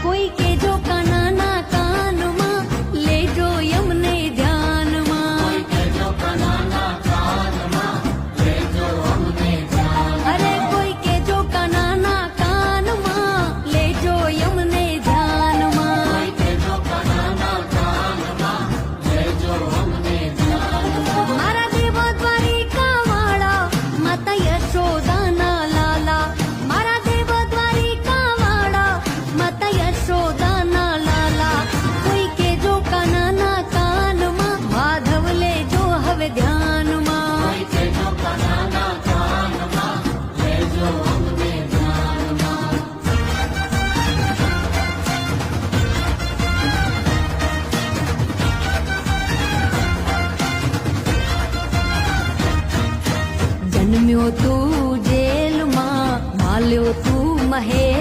કોઈ કેજો કાનાના કાનમાં લેજો યમને ધ્યાનમાં અરે કોઈ કેજો કાનાના કાનમાં લેજો યમને ધ્યાનમાં મારા દેવ દ્વારિકા વાળા માતા યશોદાના લાલા મારા દેવ દ્વારિકા વાળા માતા યશોદાના લાલા કોઈ કેજો કાનાના કાનમાં માધવ લેજો હવે ધ્યાનમાં જન્મ્યો તું જેલમાં માલ્યો તું મહેલ